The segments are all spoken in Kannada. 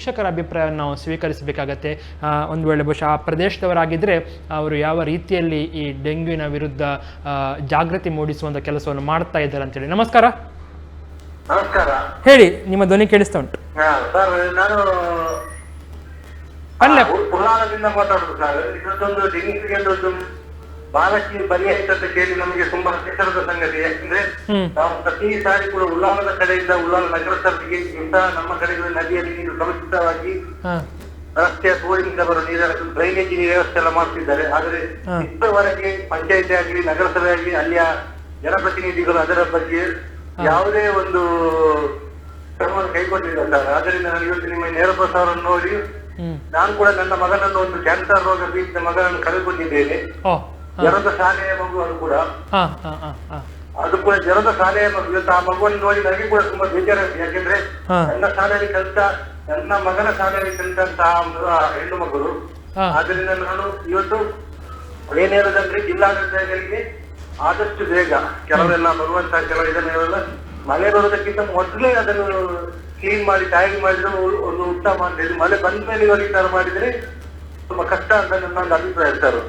ಶಿಕ್ಷಕರ ಅಭಿಪ್ರಾಯವನ್ನು ನಾವು ಸ್ವೀಕರಿಸಬೇಕಾಗತ್ತೆ. ಒಂದು ವೇಳೆ ಬಹುಶಃ ಆ ಪ್ರದೇಶದವರಾಗಿದ್ದರೆ ಅವರು ಯಾವ ರೀತಿಯಲ್ಲಿ ಈ ಡೆಂಗ್ಯೂವಿನ ವಿರುದ್ಧ ಜಾಗೃತಿ ಮೂಡಿಸುವಂಥ ಕೆಲಸವನ್ನು ಮಾಡ್ತಾ ಇದ್ದಾರೆ ಅಂತೇಳಿ. ನಮಸ್ಕಾರ. ನಮಸ್ಕಾರ. ಹೇಳಿ, ನಿಮ್ಮ ಧ್ವನಿ ಕೇಳಿಸ್ತಾ ಉಂಟು. ಸರ್, ನಾನು ಅಲ್ಲ ಪುರಾಣದಿಂದ ಮಾತಾಡುದು ಸರ್. ಇವತ್ತೊಂದು ಡೆಂಗ್ಯೂಗೆ ಒಂದು ಬಾಲಕಿ ಬಲಿಯಾಯ್ತು ಅಂತ ಕೇಳಿ ನಮಗೆ ತುಂಬಾ ಬೇಸರದ ಸಂಗತಿ. ಯಾಕಂದ್ರೆ ನಾವು ಪ್ರತಿ ಸಾರಿ ಕೂಡ ಉಳ್ಳಾಲದ ಕಡೆಯಿಂದ ಉಳ್ಳಾಲ ನಗರಸಭೆಗೆ ನಮ್ಮ ಕಡೆಗಳ ನದಿಯಲ್ಲಿ ನೀರು ಕಲುಷಿತವಾಗಿ ರಸ್ತೆಯ ತೋಡಿನಿಂದ ಬರೋ ನೀರ ಡ್ರೈನೇಜ್ ವ್ಯವಸ್ಥೆ ಎಲ್ಲ ಮಾಡ್ತಿದ್ದಾರೆ. ಆದ್ರೆ ಇಷ್ಟವರೆಗೆ ಪಂಚಾಯತಿ ಆಗಲಿ ನಗರಸಭೆ ಆಗಲಿ ಅಲ್ಲಿಯ ಜನಪ್ರತಿನಿಧಿಗಳು ಅದರ ಬಗ್ಗೆ ಯಾವುದೇ ಒಂದು ಕ್ರಮವನ್ನು ಕೈಗೊಂಡಿಲ್ಲ ಸರ್. ಆದ್ರಿಂದ ನಾನು ಇವತ್ತು ನಿಮ್ಮ ನೇರ ಪ್ರಸಾರವನ್ನು ನೋಡಿ ನಾನು ಕೂಡ ನನ್ನ ಮಗನನ್ನು ಒಂದು ಕ್ಯಾನ್ಸರ್ ರೋಗ ಪೀಡಿತ ಮಗನನ್ನು ಕಳೆದುಕೊಂಡಿದ್ದೇನೆ. ಜ್ವರದ ಶಾಲೆಯ ಮಗು ಅದು ಕೂಡ ಜ್ವರದ ಶಾಲೆಯ ಮಗು. ಇವತ್ತು ಆ ಮಗುವನ್ನು ನೋಡಿ ನನಗೆ ಕೂಡ ತುಂಬಾ ಬೇಜಾರಾಗಿದೆ. ಯಾಕೆಂದ್ರೆ ನನ್ನ ಮಗನ ಶಾಲೆಯಲ್ಲಿ ಕಲಿತಂತಹ ಹೆಣ್ಣು ಮಗಳು. ಆದ್ರಿಂದ ನಾನು ಇವತ್ತು ಏನೇನಂದ್ರೆ ಜಿಲ್ಲಾಡಳಿತಗಳಿಗೆ ಆದಷ್ಟು ಬೇಗ ಕೆಲವೆಲ್ಲ ಬರುವಂತಹ ಕೆಲವು ಇದನ್ನೆಲ್ಲ ಮಳೆ ಬರೋದಕ್ಕಿಂತ ಮೊದಲೇ ಅದನ್ನು ಕ್ಲೀನ್ ಮಾಡಿ ತಯಾರಿ ಮಾಡಿದ್ರೆ ಒಂದು ಉತ್ತಮ ಅಂತ ಹೇಳಿ, ಮಳೆ ಬಂದ ಮೇಲೆ ಇವರಿಗೆ ಮಾಡಿದ್ರೆ ತುಂಬಾ ಕಷ್ಟ ಅಂತ ನನ್ನ ಅಭಿಪ್ರಾಯ ಸರ್.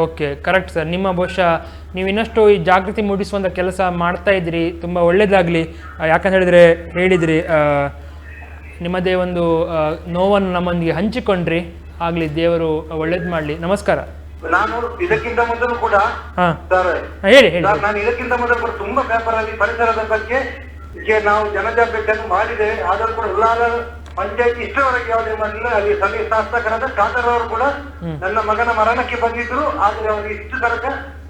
Okay, correct sir. ನಿಮ್ಮ ಬಹುಶಃ ನೀವು ಇನ್ನಷ್ಟು ಈ ಜಾಗೃತಿ ಮೂಡಿಸುವಂಥ ಕೆಲಸ ಮಾಡ್ತಾ ಇದ್ದೀರಿ, ತುಂಬ ಒಳ್ಳೆಯದಾಗಲಿ. ಯಾಕಂತ ಹೇಳಿದ್ರಿ ನಿಮ್ಮದೇ ಒಂದು ನೋವನ್ನು ನಮ್ಮೊಂದಿಗೆ ಹಂಚಿಕೊಂಡ್ರಿ. ಆಗಲಿ, ದೇವರು ಒಳ್ಳೇದು ಮಾಡಲಿ. ನಮಸ್ಕಾರ. ನಾನು ಇದಕ್ಕಿಂತ ಮೊದಲು ಕೂಡ ಹೇಳಿ ನಾನು ಇದಕ್ಕಿಂತ ಮೊದಲು ಕೂಡ ತುಂಬಾ ಪೇಪರ್ ಅಲ್ಲಿ ಪರಿಸರದ ಬಗ್ಗೆ ನಾವು ಜನಜಾಗೃತಿಯನ್ನು ಮಾಡಿದೆ. ಆದರೂ ಕೂಡ ಉಳ್ಳಾಲ ಪಂಚಾಯತ್ ಇಷ್ಟವರೆಗೆ ಯಾವುದೇ ಮಾಡಲಿಲ್ಲ. ಅಲ್ಲಿ ಸಭೆ ಶಾಸಕರಾದ ಖಾದರ್ ಅವರು ಕೂಡ ನನ್ನ ಮಗನ ಮರಣಕ್ಕೆ ಬಂದಿದ್ರು. ಆದ್ರೆ ಅವರು ಇಷ್ಟು ತನಕ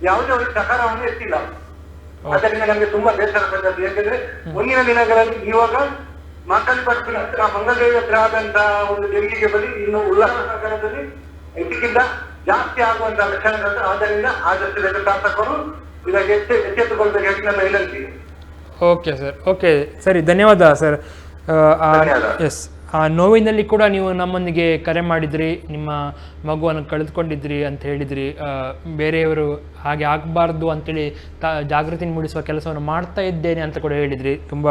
ಯಾವುದೇ ಅವರಿಗೆ ಸಕಾರವನ್ನು ಎತ್ತಿಲ್ಲ. ಅದರಿಂದ ನಮಗೆ ತುಂಬಾ ಬೇಸರ ಬಂದದ್ದು. ಯಾಕಂದ್ರೆ ಮುಂದಿನ ದಿನಗಳಲ್ಲಿ ಇವಾಗ ಮಕ್ಕಳಿಪಟ್ಟು ಮಂಗಲದೇವಿ ಹತ್ರ ಆದಂತಹ ಒಂದು ಡೆಂಗಿಗೆ ಬಳಿ ಇನ್ನು ಉಲ್ಲಾಸ ನಗರದಲ್ಲಿ ಇದಕ್ಕಿಂತ ಜಾಸ್ತಿ ಆಗುವಂತಹ ಲಕ್ಷಣಗಳು. ಆದ್ದರಿಂದ ಆದಷ್ಟು ಬೇಗ ಶಾಸಕರು ಇದಕ್ಕೆ ಎಚ್ಚೆತ್ತುಕೊಳ್ಬೇಕಾಗಿ ನನ್ನ ವಿನಂತಿ. Okay sir. ಓಕೆ, ಸರಿ, ಧನ್ಯವಾದ ಸರ್. ಎಸ್, ಆ ನೋವಿನಲ್ಲಿ ಕೂಡ ನೀವು ನಮ್ಮೊಂದಿಗೆ ಕರೆ ಮಾಡಿದ್ರಿ, ನಿಮ್ಮ ಮಗುವನ್ನು ಕಳೆದುಕೊಂಡಿದ್ರಿ ಅಂತ ಹೇಳಿದ್ರಿ. ಬೇರೆಯವರು ಹಾಗೆ ಆಗಬಾರ್ದು ಅಂತೇಳಿ ಜಾಗೃತಿ ಮೂಡಿಸುವ ಕೆಲಸವನ್ನು ಮಾಡ್ತಾ ಇದ್ದೇನೆ ಅಂತ ಕೂಡ ಹೇಳಿದ್ರಿ. ತುಂಬ